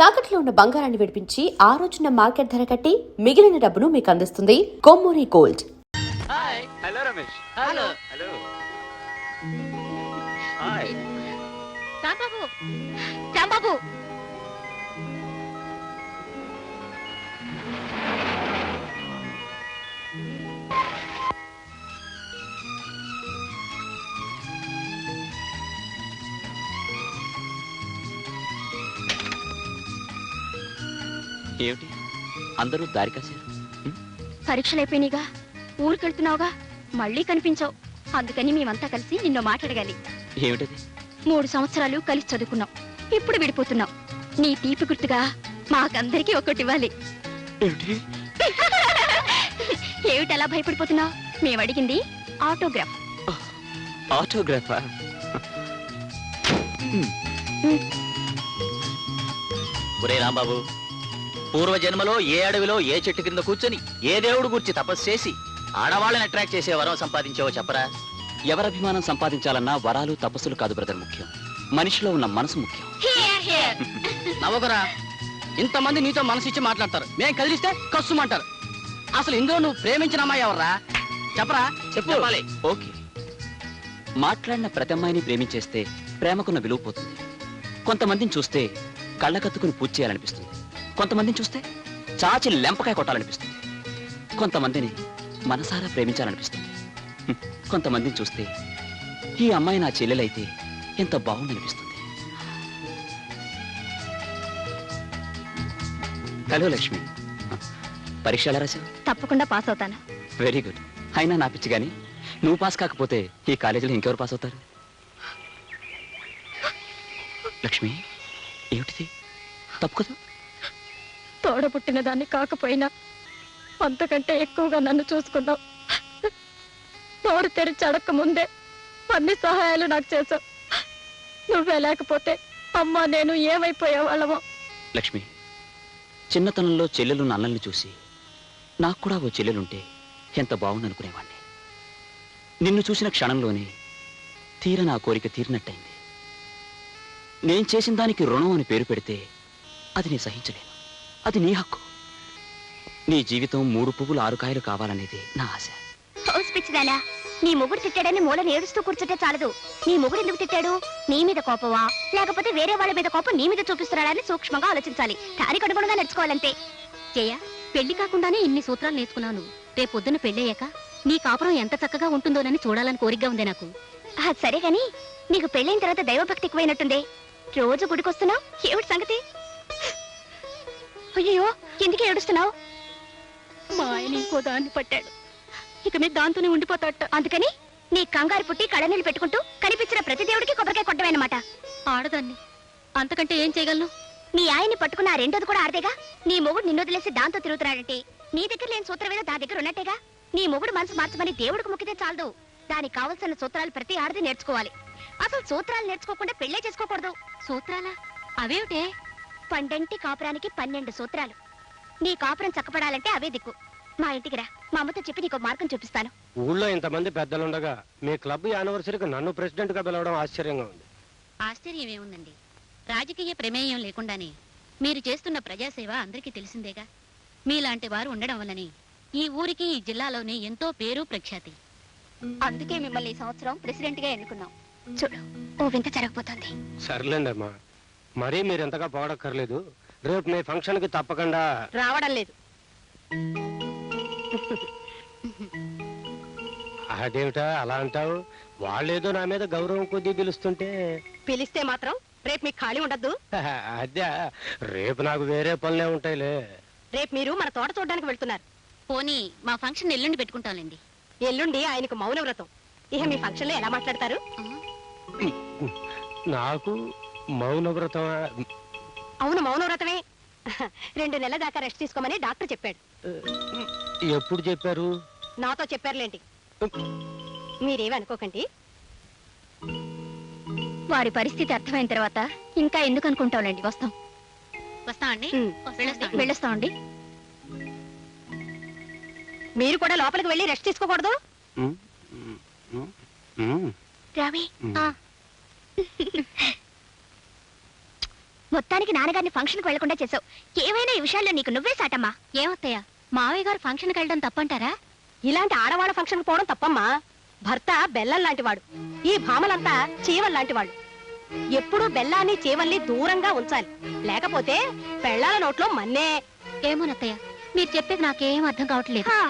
తాకట్లో ఉన్న బంగారాన్ని విడిపించి ఆ రోజున మార్కెట్ ధర కట్టి మిగిలిన డబ్బును మీకు అందిస్తుంది Kommuri gold. Hi hello Ramesh. Hello hello hi Rambabu. Rambabu ఏమిటి అందరూ దారి కాశారు? పరీక్షలు అయిపోయినాయిగా, ఊరికెళ్తున్నావుగా, మళ్ళీ కనిపించావు. అందుకని మేమంతా కలిసి నిన్ను మాట్లాడగాలి. ఏమిటది? 3 సంవత్సరాలు కలిసి చదువుకున్నాం, ఇప్పుడు విడిపోతున్నాం. నీ తీపి గుర్తుగా మాకందరికీ ఒకటి ఇవ్వాలి. ఏమిటి? ఏమిటలా భయపడిపోతున్నావు? మేము అడిగింది ఆటోగ్రాఫ్. ఆటోగ్రాఫా? ఒరే రాంబాబు, పూర్వజన్మలో ఏ అడవిలో ఏ చెట్టు కింద కూర్చొని ఏ దేవుడు గురించి తపస్సు చేసి ఆడవాళ్ళని అట్రాక్ట్ చేసే వరం సంపాదించావో చెప్పరా? ఎవరభిమానం సంపాదించాలన్నా వరాలు తపస్సులు కాదు బ్రదర్, ముఖ్యం మనిషిలో ఉన్న మనసు ముఖ్యం. నవ్వకురా, ఇంతమంది నీతో మనసు ఇచ్చి మాట్లాడతారు, మేము కదిలిస్తే కస్సుమంటారు. అసలు ఇందులో నువ్వు ప్రేమించిన అమ్మాయి ఎవర్రా? చెప్పరా, చెప్పాలి. ఓకే, మాట్లాడిన ప్రతి అమ్మాయిని ప్రేమించేస్తే ప్రేమకున్న విలువ పోతుంది. కొంతమందిని చూస్తే కళ్ళకత్తుకుని పూజ చేయాలనిపిస్తుంది, కొంతమందిని చూస్తే చాచి లెంపకాయ కొట్టాలనిపిస్తుంది, కొంతమందిని మనసారా ప్రేమించాలనిపిస్తుంది, కొంతమందిని చూస్తే ఈ అమ్మాయి నా చెల్లెలైతే ఎంత బాగుందనిపిస్తుంది. హలో లక్ష్మి, పరీక్ష ఎలా రాశావు? తప్పకుండా పాస్ అవుతాను. Very good. అయినా నా పిచ్చి కానీ నువ్వు పాస్ కాకపోతే ఈ కాలేజీలో ఇంకెవరు పాస్ అవుతారు? లక్ష్మి, ఏమిటిది? తప్పు కదా? తోడబుట్టిన దాన్ని కాకపోయినా అంతకంటే ఎక్కువగా నన్ను చూసుకున్నావు. నోరు తెరిచి అడక్క ముందే అన్ని సహాయాలు నాకు చేసావు. నువ్వే లేకపోతే అమ్మా నేను ఏమైపోయేవాళ్ళమో. లక్ష్మి, చిన్నతనంలో చెల్లెలు అన్నల్ని చూసి నాకు కూడా ఓ చెల్లెలుంటే ఎంత బాగుందనుకునేవాణ్ణి. నిన్ను చూసిన క్షణంలోనే తీర నా కోరిక తీరినట్టయింది. నేను చేసిన దానికి రుణం అని పేరు పెడితే అది నేను సహించలేను. అది నీ హక్కు. నీ జీవితం 3 పువ్వులు 6 కాయలు కావాలనేది నా ఆశ. పిచ్చిదానా, నీ మొగుడు తిట్టాడని మూలని ఏడుస్తూ కూర్చుంటే చాలదు. నీ మొగుడు ఎందుకు తిట్టాడు? నీ మీద కోపమా, లేకపోతే వేరే వాళ్ళ మీద కోపం నీ మీద చూపిస్తున్నాడని సూక్ష్మంగా ఆలోచించాలి. దానికి అనుగుణంగా నడుచుకోవాలంతే. జయ, పెళ్లి కాకుండానే ఇన్ని సూత్రాలు నేర్చుకున్నాను. రేపొద్దున పెళ్ళయ్యాక నీ కాపురం ఎంత చక్కగా ఉంటుందోనని చూడాలని కోరికగా ఉంది నాకు. సరే గాని నీకు పెళ్ళైన తర్వాత దైవభక్తి ఎక్కువైనట్టుందే. రోజు గుడికొస్తున్నావు, ఏమిటి సంగతి? అయ్యో, ఎందుకు ఏడుస్తున్నావు? మా ఆయన ఇంకో దాన్ని పట్టాడు, ఇక మీద దాంతోనే ఉండిపోతాట. అందుకని నీ కంగారు పుట్టి కళ్ళనీళ్ళు పెట్టుకుంటూ కనిపించిన ప్రతి దేవుడికి కొబ్బరికాయ కొట్టమన్నమాట. ఆడదాన్ని, అంతకంటే ఏం చేయగలను? నీ ఆయన్ని పట్టుకున్న ఆ రెండోది కూడా ఆడదేగా. నీ మొగుడు నిన్ను వదిలేసి దాంతో తిరుగుతున్నాడంటే నీ దగ్గర లేని సూత్రమేదో దా దగ్గర ఉన్నట్టేగా. నీ మొగుడు మనసు మార్చమని దేవుడికి మొక్కితే చాలదు. దానికి కావలసిన సూత్రాలు ప్రతి ఆడది నేర్చుకోవాలి. అసలు సూత్రాలు నేర్చుకోకుండా పెళ్లే చేసుకోకూడదు. సూత్రాలా? అవేమిటే? పండంటి కాపురానికి 12 సూత్రాలు. నీ కాపురం చక్కపడాలంటే అవే దిక్కు. మా ఇంటికి రా, మా అమ్మతో చెప్పి నీకు మార్గం చూపిస్తాను. ఊళ్ళో ఇంతమంది పెద్దలుండగా మీ క్లబ్ యానివర్సరీకి నన్ను ప్రెసిడెంట్ గా పిలవడం ఆశ్చర్యంగా ఉంది. ఆశ్చర్యం ఏముందండి, రాజకీయ ప్రమేయం లేకుండానే మీరు చేస్తున్న ప్రజాసేవ అందరికీ తెలిసిందేగా. మీలాంటి వారు ఉండడం వల్లనే ఈ ఊరికి ఈ జిల్లాలోనే ఎంతో పేరు ప్రఖ్యాతి. అందుకే మిమ్మల్ని ఈ సంవత్సరం ప్రెసిడెంట్ గా ఎన్నుకున్నాం. చూడు, ఓ వింత జరగబోతోంది. సర్లేండి అమ్మా, మరీ మీరు ఎంతగా పోవడక్కర్లేదు. రేపు మీ ఫంక్షన్ కి తప్పకుండా రావడం లేదు. అదేమిటా అలా అంటావు? వాళ్ళేదో నా మీద గౌరవం కొద్దీ పిలుస్తుంటే. పిలిస్తే మాత్రం రేపు మీకు ఖాళీ ఉండద్దు. అదే, రేపు నాకు వేరే పనులే ఉంటాయిలే. రేపు మీరు మన తోట చూడడానికి వెళ్తున్నారు. పోనీ మా ఫంక్షన్ ఎల్లుండి పెట్టుకుంటాంలేండి. ఎల్లుండి ఆయనకు మౌన వ్రతం. ఇక మీ ఫంక్షన్ లో ఎలా మాట్లాడతారు? నాకు మౌన వ్రతం? అవును, మౌన వ్రతమే. 2 నెలల దాకా రెస్ట్ తీసుకోమని డాక్టర్ చెప్పాడు. ఎప్పుడు చెప్పారు? నాతో చెప్పారులేంటి. మీరేమి అనుకోకండి. వారి పరిస్థితి అర్థమైన తర్వాత ఇంకా ఎందుకు అనుకుంటాంలేండి. వస్తాం. వస్తామండి, వెళ్ళొస్తామండి. మీరు కూడా లోపలికి వెళ్ళి రెస్ట్ తీసుకోకూడదు. రవి, మొత్తానికి నాన్నగారిని ఫంక్షన్కి వెళ్లకుండా చేసావు. ఏమైనా ఈ విషయాల్లో నీకు నువ్వే సాటమ్మా. ఏమత్తయ్య, మావయ్య గారు ఫంక్షన్కి వెళ్ళడం తప్పంటారా? ఇలాంటి ఆడవాళ్ళ ఫంక్షన్కి పోవడం తప్పమ్మా. భర్త బెల్లం లాంటివాడు, ఈ భామలంతా చీవల్ లాంటివాడు. ఎప్పుడూ బెల్లాన్ని చీవల్ని దూరంగా ఉంచాలి, లేకపోతే పెళ్ళాల నోట్లో మన్నే. ఏమోనత్తయ్య, మీరు చెప్పేది నాకేం అర్థం కావట్లేదు. హా,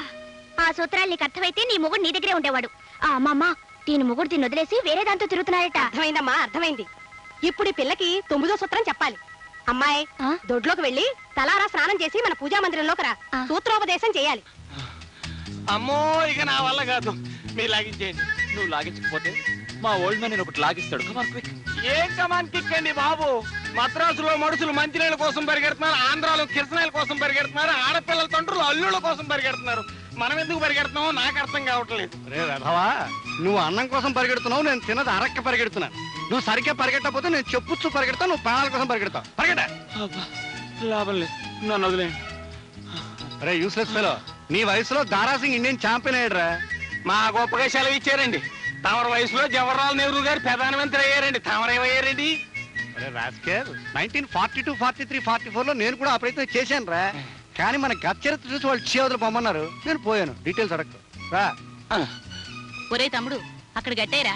ఆ సూత్రాలు నీకు అర్థమైతే నీ మొగుడు నీ దగ్గరే ఉండేవాడు. ఆ అమ్మమ్మ, దీని మొగుడు దీన్ని వదిలేసి వేరే దాంతో తిరుగుతున్నాడట. అర్థమైందమ్మా, అర్థమైంది. ఇప్పుడు ఈ పిల్లకి 9వ సూత్రం చెప్పాలి. అమ్మాయి, ఆ? దొడ్లోకి వెళ్ళి తలారా స్నానం చేసి మన పూజా మందిరంలోకి రా. ఆ. సూత్రోపదేశం చేయాలి. అమ్మో ఇక నా వల్ల కాదు, మీరు లాగించేయండి. నువ్వు లాగించకపోతే మా ఓల్డ్ మ్యాన్ నేను ఒకటి లాగిస్తాడు. Come on quick. ఏం కమాన్ కిక్కండి బాబు. మద్రాసులో మనుషులు మంచినీళ్ళ కోసం పరిగెడుతున్నారు, ఆంధ్రాలో కిరసనాయల కోసం పరిగెడుతున్నారు, ఆడపిల్లల తండ్రులు అల్లుళ్ళ కోసం పరిగెడుతున్నారు. మనం ఎందుకు పరిగెడుతున్నామో నాకు అర్థం కావట్లేదు. రే రథవా, నువ్వు అన్నం కోసం పరిగెడుతున్నావు, నేను తిన్నది అరక్క పరిగెడుతున్నాను. నువ్వు సరిగ్గా పరిగెట్టకపోతే నేను చెప్పుచ్చు పరిగెడతావు, నువ్వు ప్రాణాల కోసం పరిగెడతావు. పరిగెట. లాభం లేదు, నన్ను వదిలేండి. రే యూస్లెస్ ఫెలో, నీ వయసులో దారాసింగ్ ఇండియన్ ఛాంపియన్ అయ్యాడురా. మా గొప్పగా సెలవు ఇచ్చారండి. తమర వయసులో జవహర్లాల్ నెహ్రూ గారు ప్రధానమంత్రి అయ్యారండి, తమరేమయ్యారండి? అరే రాస్కేల్, 1942, 43, 44 లో నేను కూడా ఆ ప్రయత్నం చేశాను రా. కానీ మన గత చరిత్ర చూసి వాళ్ళు చేవదలు పొమ్మన్నారు, నేను పోయాను. డీటెయిల్స్ అడగదు రా. ఒరే తమ్ముడు, అక్కడ గట్టేరా.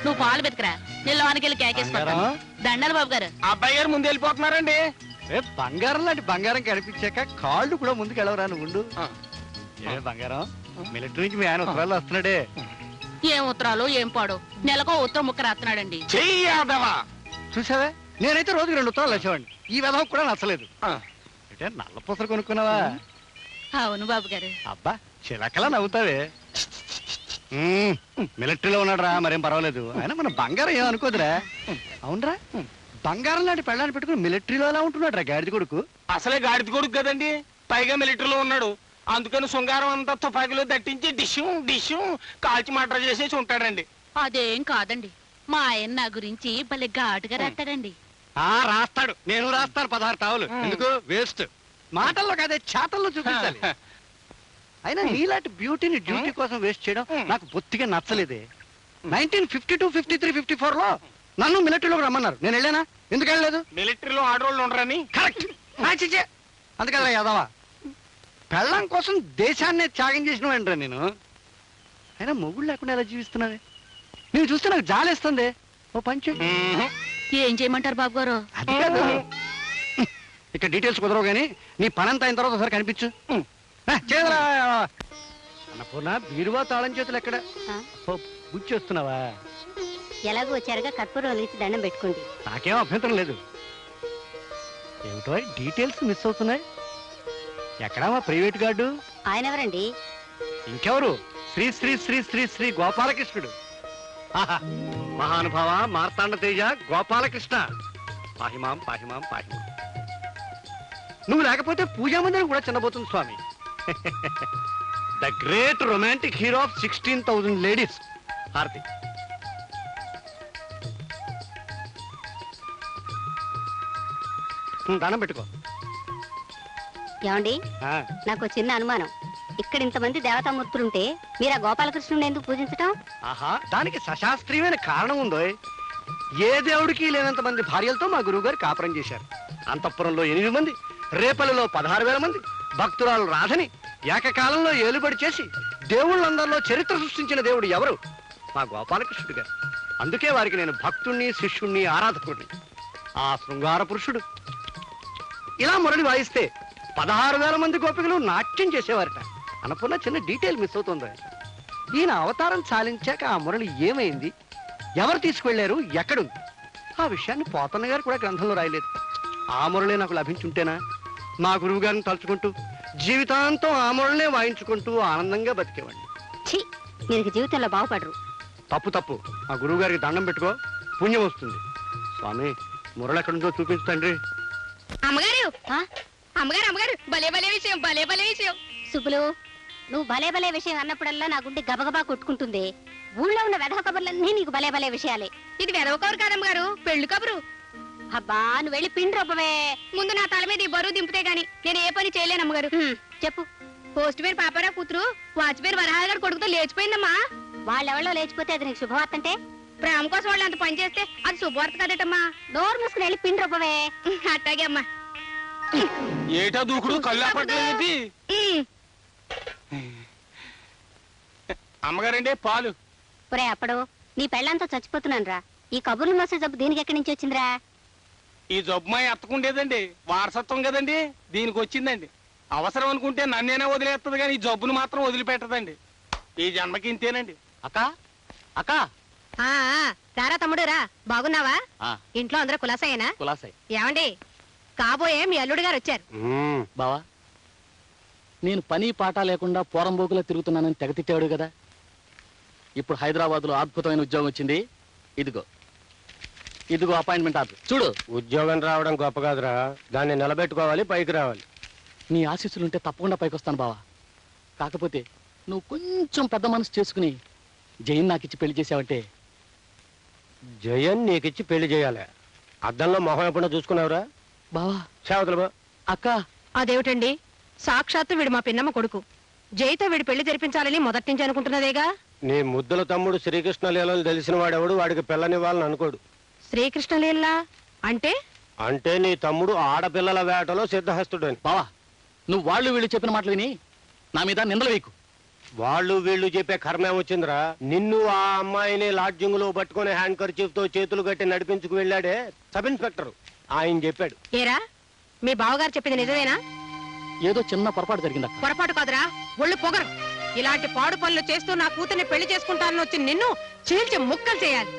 నువ్వు పాలు బెతకరా, నేను లోనికి కేకేసుకుంటాను. దండాలి బాబు గారు. అబ్బాయి గారు ముందు వెళ్ళిపోతున్నారండి. రే బంగారం లాంటి బంగారం కనిపించాక కాళ్ళు కూడా ముందుకు వెళ్ళవరా నువ్వు ఉండు. ఏ బంగారం, మిలిటరీ నుంచి మీ ఆయన ఉత్తరాలు వస్తున్నాడే. ఏం ఉత్తరాలు ఏం పాడు, నెలకో ఉత్తరం ముక్క రాస్తున్నాడండి. చెయ్యాదవా. చూసావే, నేనైతే రోజుకి 2 ఉత్తరాలు వచ్చేవాడిని. ఈ విధం కూడా నచ్చలేదు. అంటే నల్ల పూసలు కొనుక్కున్నావా? అవును బాబు గారు. అబ్బా చిలకలా నవ్వుతావే. మిలిటరీలో ఉన్నాడు రా, మరేం పర్వాలేదు. అయినా మన బంగారం ఏం అనుకోదురా. అవునరా, బంగారం లాంటి పెళ్ళాన్ని పెట్టుకుని మిలిటరీలో ఎలా ఉంటున్నాడు రా గాడిద కొడుకు. అసలే గాడిద కొడుకు కదండి, పైగా మిలిటరీలో ఉన్నాడు. అందుకని శృంగారం అంతా తుపాకీలో దట్టించి డిష్యూ కాల్చి మటర్ చేసేసి ఉంటాడండి. అదేం కాదండి, మా ఆయన నా గురించి భలే ఘాటుగా రాస్తాడండి. రాస్తాడు, నేను రాస్తాను 16 టావులు. ఎందుకు వేస్ట్, మాటల్లో కాదే చేతల్లో చూపించాలి. అయినా నీలాంటి బ్యూటీని డ్యూటీ కోసం వేస్ట్ చేయడం నాకు బొత్తిగా నచ్చలేదే. 1952, 53, 54 లో నన్ను మిలిటరీలోకి రమ్మన్నారు, నేను వెళ్ళానా? ఎందుకు వెళ్ళలేదు? మిలిటరీలో ఆడవాళ్ళు ఉండరని. కరెక్ట్. అందుకదా యాదవా, పెళ్ళం కోసం దేశాన్నే త్యాగం చేసిన వెంటరా నేను. అయినా మొగుడు లేకుండా ఎలా జీవిస్తున్నావే? నేను చూస్తే నాకు జాలేస్తుంది. ఓ పంచు. ఏం చేయమంటారు బాబు గారు? అది కాదు, ఇక్కడ డీటెయిల్స్ కుదరవు కానీ నీ పనంతా అయిన తర్వాత ఒకసారి కనిపించు. చేదరా అన్నపూర్ణ, బీరువా తాళం చేతులు ఎక్కడ? బుచ్చి వస్తున్నావా? ఎలాగో వచ్చారుగా కర్పూరం వేసి దండం పెట్టుకోండి. నాకేం అభ్యంతరం లేదు. ఏమిటో డీటెయిల్స్ మిస్ అవుతున్నాయి. ఎక్కడా మా ప్రైవేట్ గార్డు? ఆయన ఎవరండి? ఇంకెవరు? శ్రీ శ్రీ శ్రీ శ్రీ శ్రీ గోపాలకృష్ణుడు. ఆహా, మహానుభావ మార్తాండ తేజ గోపాలకృష్ణ, పాహిమాం పాహిమాం పాహిమాం. నువ్వు లేకపోతే పూజా మందిరం కూడా చిన్నబోతుంది స్వామి. The great romantic hero of 16,000 ladies. హారతి. దండం పెట్టుకో. ఏమండి, నాకు చిన్న అనుమానం. ఇక్కడ ఇంతమంది దేవతామూర్తులుంటే మీరు ఆ గోపాలకృష్ణుని ఎందుకు పూజించటం? ఆహా, దానికి సశాస్త్రీయమైన కారణం ఉందో. ఏ దేవుడికి లేనంత మంది భార్యలతో మా గురువు గారు కాపురం చేశారు. అంతఃపురంలో 8 మంది, రేపల్లిలో 16,000 మంది. భక్తురాలు రాధని ఏకకాలంలో ఏలుబడి చేసి దేవుళ్ళందరిలో చరిత్ర సృష్టించిన దేవుడు ఎవరు? మా గోపాలకృష్ణుడు గారు. అందుకే వారికి నేను భక్తుణ్ణి, శిష్యుణ్ణి, ఆరాధకుడిని. ఆ శృంగార పురుషుడు ఇలా మురళి వాయిస్తే 16,000 మంది గోపికలు నాట్యం చేసేవారట. అన్నపూర్ణ, చిన్న డీటెయిల్ మిస్ అవుతుంది. ఈయన అవతారం చాలించాక ఆ మురళి ఏమైంది, ఎవరు తీసుకువెళ్లారు, ఎక్కడుంది? ఆ విషయాన్ని పోతన్న గారు కూడా గ్రంథంలో రాయలేదు. ఆ మురళి నాకు లభించుంటేనా మా గురువు గారిని తలుచుకుంటూ జీవితాంతం ఆ మురళినే వాయించుకుంటూ ఆనందంగా బతికేవాడిని. ఛీ, మీరు జీవితంలో బాగుపడరు. తప్పు తప్పు. మా గురువు గారికి దండం పెట్టుకో, పుణ్యం వస్తుంది. స్వామి, మురళి ఎక్కడుందో చూపించు తండ్రి. అమ్మగారు, అమ్మగారు, అమ్మగారు, భలే భలే విషయం, భలే భలే విషయం. సుబ్బులు, నువ్వు భలే భలే విషయం అన్నప్పుడల్లా నా గుండె గబగబా కొట్టుకుంటుంది. ఊళ్ళో ఉన్న వెధవ కబుర్లన్నీ నీకు భలే భలే విషయాలే. ఇది వెదవ కబురు కాదమ్మగారు, పెళ్లి కబురు. అబ్బా, నువ్వు వెళ్ళి పిండి రూపమే. ముందు నా తల మీద ఈ బరువు దింపితే గాని నేను ఏ పని చేయలేను అమ్మగారు. చెప్పు. పోస్ట్ పేరు పాపారావు కూతురు వాచ్ పేరు వరహాగారు కొడుకుతో లేచిపోయిందమ్మా. వాళ్ళెవళ్ళో లేచిపోతే అది నీకు శుభవార్త అంటే? ప్రేమ కోసం వాళ్ళు అంత పని చేస్తే అది శుభవార్త కదటమ్మా. నోరు మూసుకుని వెళ్ళి పిండి రూపమే. అట్టాగే అమ్మా. ఏటా దూకుడు కళ్ళు అప్పట్లేదు. అమ్మగారండి పాలు. ఒరే అప్పుడు నీ పెళ్ళంతా చచ్చిపోతున్నాను రా. ఈ కబుర్లు మోసే జబ్బు దీనికి ఎక్కడి నుంచి వచ్చిందిరా? ఈ జబ్బు మా ఎత్తకుండేదండి, వారసత్వం కదండి, దీనికి వచ్చిందండి. అవసరం అనుకుంటే నన్నేనే వదిలేస్తుంది కానీ ఈ జబ్బును మాత్రం వదిలిపెట్టదండి. ఈ జన్మకి ఇంతేనండి. అక్క అక్క రారా తమ్ముడు రా. బాగున్నావా? ఆ. ఇంట్లో అందరూ కులాసయ్యనా? కులాసాయి. ఏమండి, కాబోయే మీ అల్లుడు గారు వచ్చారు. బావా, నేను పని పాట లేకుండా పోరంబోకులా తిరుగుతున్నానని తెగ తిట్టాడు కదా. ఇప్పుడు హైదరాబాద్లో అద్భుతమైన ఉద్యోగం వచ్చింది. ఇదిగో అపాయింట్మెంట్ ఆర్డర్ చూడు. ఉద్యోగం రావడం గొప్ప కాదురా, దాన్ని నిలబెట్టుకోవాలి, పైకి రావాలి. నీ ఆశీస్సులుంటే తప్పకుండా పైకి వస్తాను బావా. కాకపోతే నువ్వు కొంచెం పెద్ద మనసు చేసుకుని జైన్ నాకు ఇచ్చి పెళ్లి చేసావంటే. జయన్ నీకిచ్చి పెళ్లి చేయాలి. అద్దంలో మొహం ఎప్పుడో చూసుకున్నావురా? బావా సేవతలు బా. అక్క. అదేమిటండి, సాక్షాత్తు వీడు మా పిన్నమ్మ కొడుకు. జైతో వీడి పెళ్లి జరిపించాలని మొదటి నుంచి అనుకుంటున్నదేగా. నీ ముద్దుల తమ్ముడు శ్రీకృష్ణ లీలలు తెలిసిన వాడెవడు వాడికి పిల్లనివ్వాలని అనుకోడు. శ్రీకృష్ణలీలా అంటే? అంటే నీ తమ్ముడు ఆడపిల్లల వేటలో సిద్ధహస్తుడని. బావా, నువ్వు వాళ్ళు వీళ్ళు చెప్పిన మాటలు విని నా మీద నిందలు వేయకు. వాళ్ళు వీళ్ళు చెప్పే కర్మే వచ్చిందిరా. నిన్ను ఆ అమ్మాయిని లాడ్జింగ్ లో పట్టుకుని హ్యాండ్ కర్చీఫ్ తో చేతులు కట్టి నడిపించుకు వెళ్ళాడే సబ్ ఇన్స్పెక్టర్, ఆయన చెప్పాడు. ఏరా, మీ బావగారు చెప్పింది నిజమేనా? ఏదో చిన్న పొరపాటు జరిగింది. పొరపాటు కాదురా, ఒళ్ళు పొగరు. ఇలాంటి పాడు పనులు చేస్తూ నా కూతుర్ని పెళ్లి చేసుకుంటానని వచ్చి నిన్ను చీల్చి ముక్కలు చేయాలి.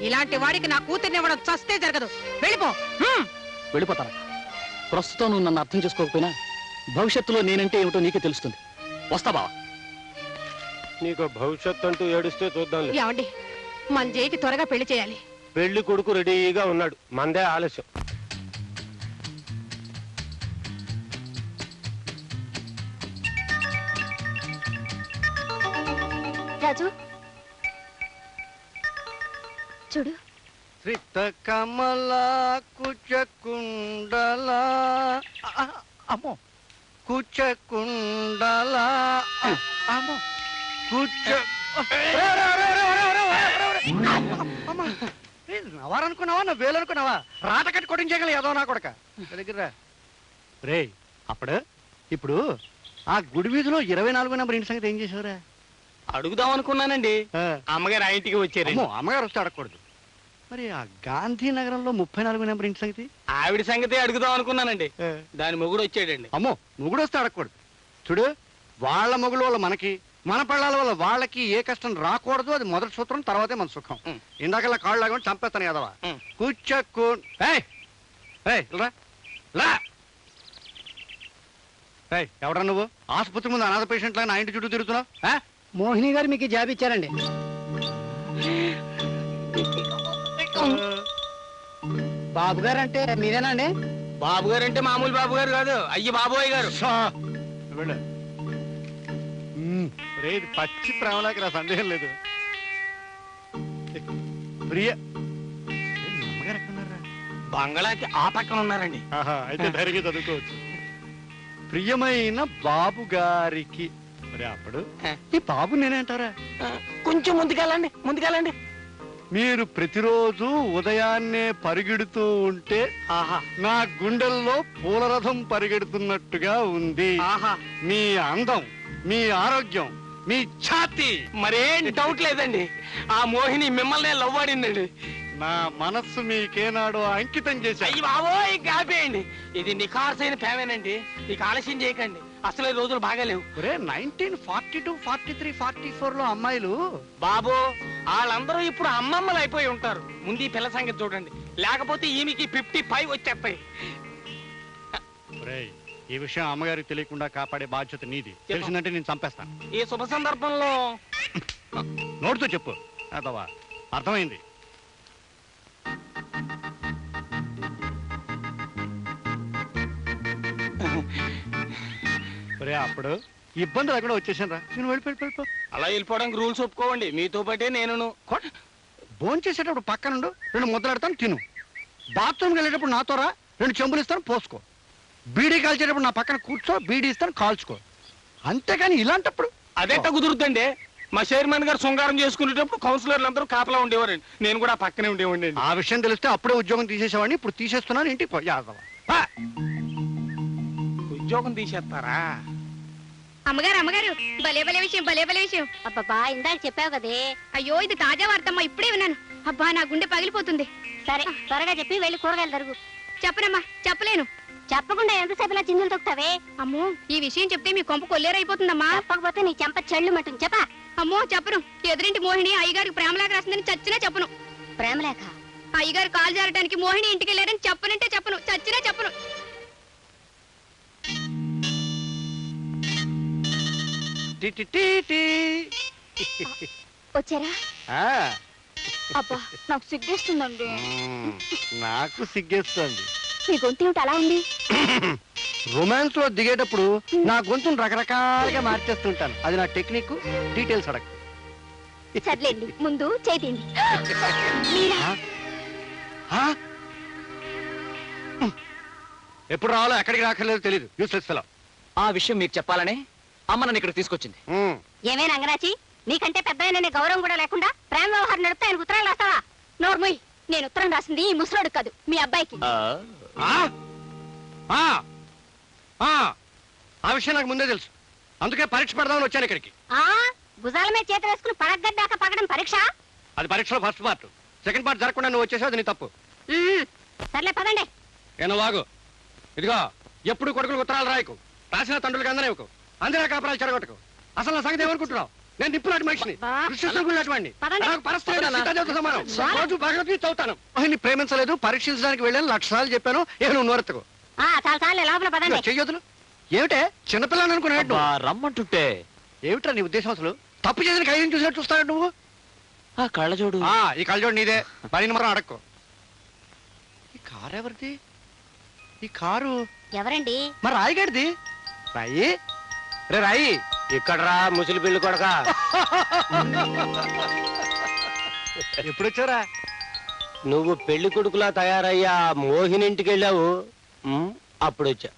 ఇలాంటి వాడికి నా కూతుర్ని ఇవ్వడం చస్తే జరగదు. వెళ్ళిపో. వెళ్ళిపోతాను. ప్రస్తుతం నువ్వు నన్ను అర్థం చేసుకోకపోయినా భవిష్యత్తులో నేనంటే ఏమిటో నీకే తెలుస్తుంది. వస్తా బావా. నీకు భవిష్యత్తు అంటూ ఏడుస్తే చూద్దాం. ఏమండి, మన జైకి త్వరగా పెళ్లి చేయాలి. పెళ్లి కొడుకు రెడీగా ఉన్నాడు, మందే ఆలస్యం. రాజు చూడు. శ్రీత కమల కుచకుండల అమ్మో కుచకుండల అమ్మో కుచ నవారనుకున్నావా, నా వేలు అనుకున్నావా? రాట కట్టి కొట్టించగల ఏదో నా కొడక దగ్గర రే. ఇప్పుడు ఆ గుడి వీధిలో 24 నెంబర్ ఇంటి సంగతి ఏం చేసావురా? అడుగుదాం అనుకున్నానండి, అమ్మగారు ఆ ఇంటికి వచ్చారు. అమ్మగారు వస్తే అడగకూడదు. మరి ఆ గాంధీనగరంలో 34 నెంబర్ ఇంటి సంగతి? ఆవిడ సంగతి అడుగుదాం అనుకున్నానండి, దాని మొగుడు వచ్చాడండి. అమ్మో, మొగుడు వస్తే అడగకూడదు. చూడు, వాళ్ళ మొగుడు వల్ల మనకి, మన పిల్లల వల్ల వాళ్ళకి ఏ కష్టం రాకూడదు. అది మొదటి సూత్రం, తర్వాతే మన సుఖం. ఇందాకల్లా కాళ్ళు లాగా చంపేస్తాను కదవా. కూర్చోకు. ఎవడా నువ్వు? ఆసుపత్రి ముందు అనాథ పేషెంట్ లాగా నా ఇంటి చుట్టూ తిరుగుతున్నావు. మోహిని గారు మీకు జాబ్ ఇచ్చారండి. బాబు గారు అంటే మీరేనండి? బాబు గారు అంటే మామూలు బాబు గారు కాదు, అయ్యి బాబోయ్ గారు. ఇది పచ్చి ప్రేమలాకి నా సందేహం లేదు. ప్రియ అమ్మగారు ఎక్కడున్నారా? బంగళాకి ఆ పక్కన ఉన్నారండి. అయితే ధైర్యంగా చదువుకోవచ్చు. ప్రియమైన బాబు గారికి. మరి అప్పుడు ఈ బాబు నేనేంటారా? కొంచెం ముందుకెళ్ళండి. మీరు ప్రతిరోజు ఉదయాన్నే పరిగెడుతూ ఉంటే నా గుండెల్లో పూలరథం పరిగెడుతున్నట్టుగా ఉంది. మీ అందం, మీ ఆరోగ్యం, మీ ఛాతి, మరేం డౌట్ లేదండి. ఆ మోహిని మిమ్మల్ని లవ్ ఆడిందండి. నా మనస్సు మీకేనాడో అంకితం చేశాయి. అయ్యి బాబోయ్, కాపేయండి. ఇది నిఖార్సైన ప్రేమేనండి, నీకు ఆలస్యం చేయకండి. అసలు రోజులు బాగాలేవు. 1942, 43, 44 లో అమ్మాయిలు బాబు, వాళ్ళందరూ ఇప్పుడు అమ్మమ్మలు అయిపోయి ఉంటారు. ముందు ఈ పిల్ల సంగతి చూడండి, లేకపోతే ఈమెకి 55 వచ్చేస్తాయి. ఈ విషయం అమ్మగారికి తెలియకుండా కాపాడే బాధ్యత నీది. తెలిసిందంటే నేను చంపేస్తాను. ఈ శుభ సందర్భంలో నోటితో చెప్పు. అదవా అర్థమైంది. అప్పుడు ఇబ్బంది లేకుండా వచ్చేసాను రా. నేను వెళ్ళిపో. అలా వెళ్ళిపోవడానికి రూల్స్ ఒప్పుకోవండి, మీతో పాటే నేను. భోజనం చేసేటప్పుడు పక్కనుండు, 2 ముద్దలాడతాను, తిను. బాత్రూమ్కి వెళ్ళేటప్పుడు నాతో రా, 2 చెంబులు ఇస్తాను, పోసుకో. బీడీ కాల్చేటప్పుడు నా పక్కన కూర్చో, బీడీ ఇస్తాను, కాల్చుకో. అంతేగాని ఇలాంటప్పుడు అదెట్ట కుదురుద్దండి? మా చైర్మన్ గారు శృంగారం చేసుకునేటప్పుడు కౌన్సిలర్లు అందరూ కాపలా ఉండేవారండి. నేను కూడా పక్కనే ఉండేవాడిని. ఆ విషయం తెలిస్తే అప్పుడే ఉద్యోగం తీసేసేవాడిని, ఇప్పుడు తీసేస్తున్నాను. ఇంటికి పో యాదవ. ఉద్యోగం తీసేస్తారా? అమ్మగారు అమ్మగారు, భలే భలే విషయం, భలే భలే విషయం. అబ్బబ్బా ఇందాక చెప్పావు కదే. అయ్యో ఇది తాజా వార్తమ్మా, ఇప్పుడే విన్నాను. అబ్బా నా గుండె పగిలిపోతుంది. సరే త్వరగా చెప్పి వెళ్ళి కూరగాయలు తరుగు. చెప్పనమ్మా, చెప్పలేను. చెప్పకుండా ఎంతసేపు ఇలా చిందులు తొక్కుతావే? అమ్మో ఈ విషయం చెప్తే మీ కొంప కొల్లేరైపోతుందమ్మా. చెప్పకపోతే నీ చెంప చెళ్ళు మట్టుంది. చెప్పా. అమ్మో చెప్పను. ఎదురింటి మోహిని అయ్యగారికి ప్రేమలేఖ రాసిందని చచ్చినా చెప్పను. ప్రేమలేఖ? అయ్యగారు కాలు జారడానికి మోహిని ఇంటికి వెళ్ళారని చెప్పనంటే చెప్పను, చచ్చినా చెప్పను. వచ్చారా? అబ్బా నాకు సిగ్గేస్తుందండి. నాకు సిగ్గేస్తుంది. మీ గొంతు ఏమిటి అలా ఉంది? రొమాన్స్ లో దిగేటప్పుడు నా గొంతును రకరకాలుగా మార్చేస్తుంటాను. అది నా టెక్నిక్. డీటెయిల్స్ అడగ. సర్లేండి, ముందు చేతిండి. ఎప్పుడు రావాలో ఎక్కడికి రాకర్లేదు తెలియదు. Useless fellow. ఆ విషయం మీకు చెప్పాలనే అమ్మ నన్ను ఇక్కడ తీసుకొచ్చింది. ఏమే నంగనాచి, నీకంటే పెద్ద ఆయన గౌరవం కూడా లేకుండా ప్రేమ వ్యవహారం నడిపితే ఆయన ఉత్తరాలు రాస్తావా? నోర్మయ్, నేను ఉత్తరం రాసింది ఈ ముసలోడు కాదు, మీ అబ్బాయికి. ఆ విషయం నాకు ముందే తెలుసు. అందుకే పరీక్ష పెడదామని వచ్చాను ఇక్కడికి. భుజాల మీద చేతి వేసుకుని పడగడ్డాక పగడం పరీక్ష? అది పరీక్షలో ఫస్ట్ పార్ట్. సెకండ్ పార్ట్ జరగకుండా నువ్వు వచ్చేసావు, అది నీ తప్పు. సర్లే పదండి. ఏనో వాగు. ఇదిగో, ఎప్పుడు కొడుకులకు ఉత్తరాలు రాయకు, రాసిన తండ్రులకి అందనేవకు, అందరూ కాపురాలు చెడగొట్టకు. అసలు నా సంగతి ఏమనుకుంటున్నావు? నేను నిప్పులాంటి మనిషిని, ఋషిస్తున్నటువంటి నాకు పరస్పరం సమానం. రోజు భగవద్గీత చదువుతాను. నీ ప్రేమించలేదు, పరీక్షించడానికి వెళ్ళాను, 1,00,000 సార్లు చెప్పాను. నువ్వు నోరెత్తుకు. చాలా చాలే, లోపల పదండి. చెయ్యొద్దులు. ఏమిటే చిన్నపిల్లని అనుకున్నాడు? రమ్మంటుంటే ఏమిట్రా నీ ఉద్దేశం? అసలు తప్పు చేసిన ఖైదీని చూసినట్టు చూస్తాడు నువ్వు. ఆ కళ్ళజోడు, ఈ కళ్ళజోడు నీదే. పని మరం అడక్కు. ఈ కారు ఎవరిది? ఈ కారు ఎవరండి? మరి రాయిగడిది. రాయి రే రాయి. ఇక్కడ రా ముసలి పిల్లి కొడక. ఎప్పుడు వచ్చారా? నువ్వు పెళ్లి కొడుకులా తయారయ్యా మోహిని ఇంటికి వెళ్ళావు, అప్పుడు వచ్చా.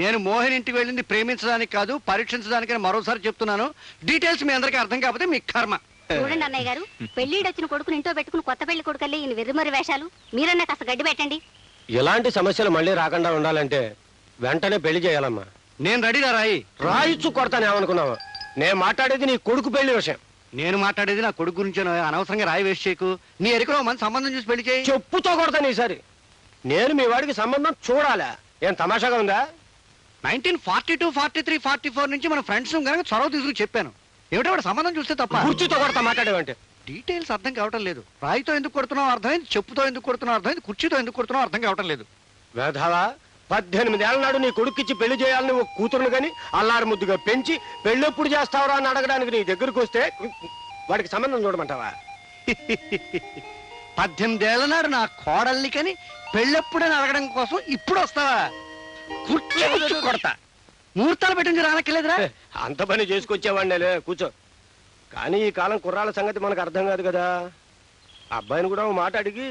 నేను మోహన్ ఇంటికి వెళ్ళింది ప్రేమించడానికి కాదు, పరీక్షించడానికి. మరోసారి చెప్తున్నాను, డీటెయిల్స్ మీ అందరికీ అర్థం కాకపోతే మీ కర్మ. చూడండి అన్నయ్య గారు, పెళ్లిడు వచ్చిన కొడుకుని ఇంట్లో పెట్టుకుని కొత్త పెళ్లి కొడుకల్లి ఈయన వెర్రిమరి వేషాలు. మీరన్నా కాస్త గడ్డి పెట్టండి. ఇలాంటి సమస్యలు మళ్ళీ రాకుండా ఉండాలంటే వెంటనే పెళ్లి చేయాలమ్మా. నేను రెడీగా రాయి. రాయిచ్చు కొడతాను ఏమనుకున్నావు? నేను మాట్లాడేది నీ కొడుకు పెళ్లి విషయం. నేను మాట్లాడేది నా కొడుకు గురించి. అనవసరంగా రాయి వేస్ట్ చేయకు. నీ ఎరికలో మంది సంబంధం చూసి పెళ్లి చేయి. చెప్పుతో కొడతాను ఈసారి. నేను మీ వాడికి సంబంధం చూడాలా? ఏం తమాషాగా ఉందా? 1942, 43, 44 నుంచి మన ఫ్రెండ్స్ కనుక చొరవ తీసుకుని చెప్పాను. ఏమిటో వాడు సంబంధం చూస్తే తప్ప. కుర్చీతో కొడతా మాట్లాడేవంటే. డీటెయిల్స్ అర్థం కావటం లేదు. రాయితో ఎందుకు కొడుతున్నావు అర్థమైంది, చెప్పుతో ఎందుకు కొడుతున్నావు అర్థమైంది, కుర్చీతో ఎందుకు కొడుతున్నావు అర్థం కావటం లేదు. వేధవా, 18 ఏళ్ల నాడు నీ కొడుకిచ్చి పెళ్లి చేయాలని ఒక కూతురును గాని అల్లారు ముద్దుగా పెంచి పెళ్ళెప్పుడు చేస్తావురా అని అడగడానికి నీ దగ్గరకు వస్తే వాడికి సంబంధం చూడమంటావా? 18 ఏళ్ల నాడు నా కోడల్ని కని పెళ్ళెప్పుడని అడగడం కోసం ఇప్పుడు వస్తావా? కుర్చీ కొడతా. ముహూర్తాలు పెట్టింది రానక్కర్లేదురా. అంత పని చేసుకొచ్చేవాడినే, కూర్చో. కానీ ఈ కాలం కుర్రాళ్ళ సంగతి మనకు అర్థం కాదు కదా. అబ్బాయిని కూడా ఒక మాట అడిగి.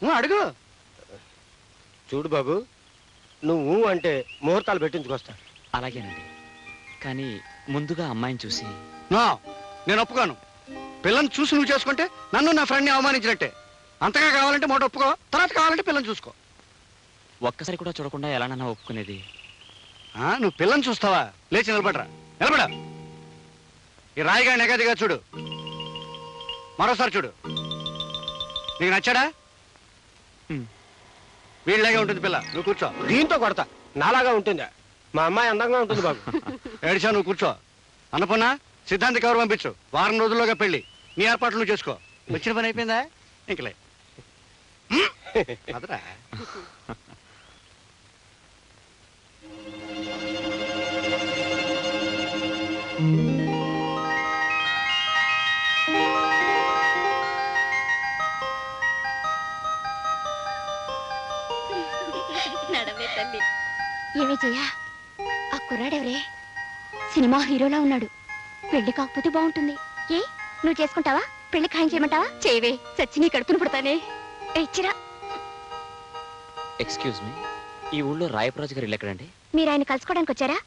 నువ్వు అడుగు. చూడు బాబు, నువ్వు అంటే ముహూర్తాలు పెట్టించుకొస్తా. అలాగేనండి, కానీ ముందుగా అమ్మాయిని చూసి. నేను ఒప్పుకోను. పిల్లని చూసి నువ్వు చేసుకుంటే నన్ను నా ఫ్రెండ్ని అవమానించినట్టే. అంతగా కావాలంటే మొదట ఒప్పుకో, తర్వాత కావాలంటే పిల్లని చూసుకో. ఒక్కసారి కూడా చూడకుండా ఎలానన్నా ఒప్పుకునేది? నువ్వు పిల్లని చూస్తావా? లేచి నిలబడరా, నిలబడ. ఈ రాయిగా నెగదిగా చూడు, మరోసారి చూడు. నీకు నచ్చాడా? వీళ్ళలాగే ఉంటుంది పిల్ల. నువ్వు కూర్చో. దీంతో కొడతా. నాలాగా ఉంటుందా? మా అమ్మాయి అందంగా ఉంటుంది బాబు. ఏడిచా, నువ్వు కూర్చో. అన్నపూర్ణ, సిద్ధాంతి కవర్ పంపించు. వారం రోజుల్లోగా పెళ్లి. నీ ఏర్పాట్లు నువ్వు చేసుకో. వచ్చిన పని అయిపోయిందా? ఇంకలే అదరా. నడవే తల్లి. ఏమే చెయ్యా, ఆ కుర్రాడెవరే? సినిమా హీరోలా ఉన్నాడు. పెళ్లి కాకపోతే బాగుంటుంది. ఏ నువ్వు చేసుకుంటావా? పెళ్లి ఖాయం చేయమంటావా? చేయవే, చచ్చి నీ కడుపును పుడతానే. ఇచ్చిరా. ఎక్స్క్యూజ్ మీ, ఈ ఊళ్ళో రాయప్రాజు గారు ఇల్లు ఎక్కడండి? మీరు ఆయన కలుసుకోవడానికి వచ్చారా?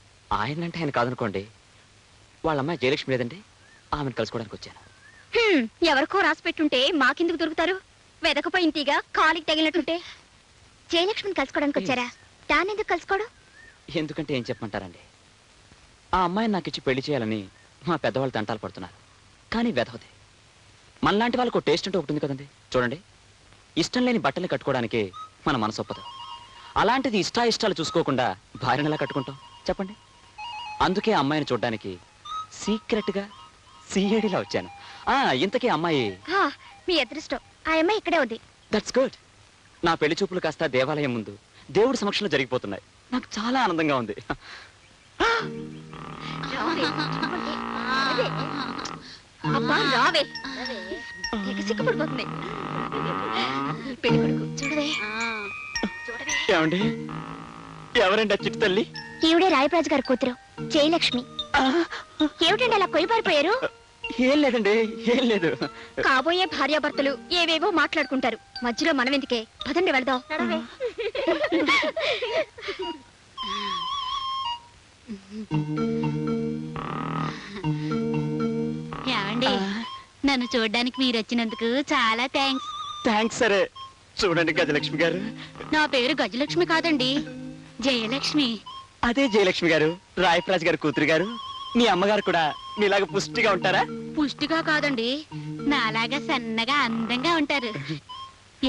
ఆయన అంటే ఆయన కాదనుకోండి. వాళ్ళ అమ్మాయి జయలక్ష్మి లేదండి? ఆమెను కలుసుకోవడానికి వచ్చాను. ఎవరికో రాసి పెట్టుంటే మాకెందుకు దొరుకుతారు? వెదకపోయిన తీగ కాలికి తగిలినట్టుంటే. జయలక్ష్మిని కలుసుకోవడానికి వచ్చారా? దానెందుకు కలుసుకోడు? ఎందుకంటే ఏం చెప్పమంటారండి, ఆ అమ్మాయిని నాకు ఇచ్చి పెళ్లి చేయాలని మా పెద్దవాళ్ళు తంటాలు పడుతున్నారు. కానీ వెధవది. మనలాంటి వాళ్ళకు టేస్ట్ అంటూ ఉంటుంది కదండి. చూడండి, ఇష్టం లేని బట్టలు కట్టుకోవడానికి మన మనసు ఒప్పదు. అలాంటిది ఇష్టాయిష్టాలు చూసుకోకుండా భార్యను ఎలా కట్టుకుంటాం చెప్పండి? అందుకే ఆ అమ్మాయిని చూడడానికి సీక్రెట్గా సీఏడిలా వచ్చాను. ఇంతకీ అమ్మాయి మీ అదృష్టం, ఆ అమ్మాయి ఇక్కడే ఉంది. That's good. నా పెళ్లి చూపులు కాస్త దేవాలయం ముందు దేవుడి సమక్షంలో జరిగిపోతున్నాయి. నాకు చాలా ఆనందంగా ఉంది. అబ్బా రావే, సిగ్గుపడిపోతుంది. పెళ్లి కొడుకు చూడవే. ఏమండి, ఎవరండి ఆ చిట్టు తల్లి? ఈవిడే రాయప్రాజు గారి కూతురు జయలక్ష్మి. ఏమిటండి అలా కొయ్యబారిపోయారు? ఏం లేదండి, ఏం లేదు. కాబోయే భార్యాభర్తలు ఏవేవో మాట్లాడుకుంటారు, మధ్యలో మనం ఎందుకే? పదండి వెళదాం. ఏమండి, నన్ను చూడడానికి మీరు వచ్చినందుకు చాలా థ్యాంక్స్. థ్యాంక్స్. సరే చూడండి గజలక్ష్మి గారు, నా పేరు గజలక్ష్మి కాదండి, జయలక్ష్మి. అదే జయలక్ష్మి గారు, రాయప్రాజ్ గారు కూతురు గారు. మీ అమ్మగారు కూడా మీలాగా పుష్టిగా ఉంటారా? పుష్టిగా కాదండి, నాలాగా సన్నగా అందంగా ఉంటారు.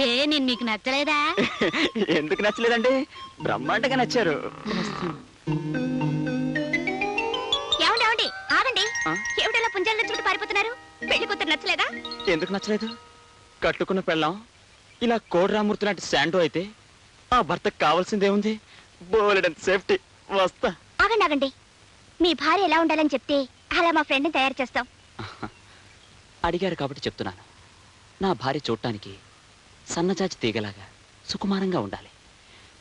ఏ నేను మీకు నచ్చలేదా? ఎందుకు నచ్చలేదండి, బ్రహ్మాండంగా నచ్చారు. ఏమండి ఆగండి. ఏమిటలా పుంజాలు నచ్చుకుంటూ పారిపోతున్నారు? పెళ్లి కూతురు నచ్చలేదా? ఎందుకు నచ్చలేదు? కట్టుకున్న పెళ్ళాం ఇలా కోడిరామూర్తి లాంటి శాండో అయితే ఆ భర్తకు కావాల్సిందేముంది? బోలెడంత సేఫ్టీ. వస్తా. ఆగండి. మీ భార్య ఎలా ఉండాలని చెప్తే అలా మా ఫ్రెండ్ని తయారు చేస్తాం. అడిగారు కాబట్టి చెప్తున్నాను. నా భార్య చూడటానికి సన్నజాజి తీగలాగా సుకుమారంగా ఉండాలి.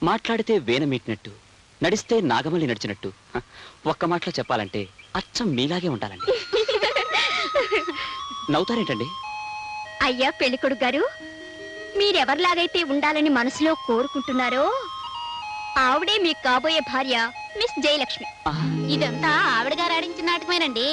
మాట్లాడితే వేన మీటినట్టు, నడిస్తే నాగమల్లి నడిచినట్టు. ఒక్క మాటలో చెప్పాలంటే అచ్చం మీలాగే ఉండాలండి. నవ్వుతారేంటండి? అయ్యా పెళ్లి కొడుకు గారు, మీరెవరిలాగైతే ఉండాలని మనసులో కోరుకుంటున్నారో ఆవిడే మీకు కాబోయే భార్య మిస్ జయలక్ష్మి. ఇదంతా ఆవిడ గారు ఆడించిన నాటకమేనండి.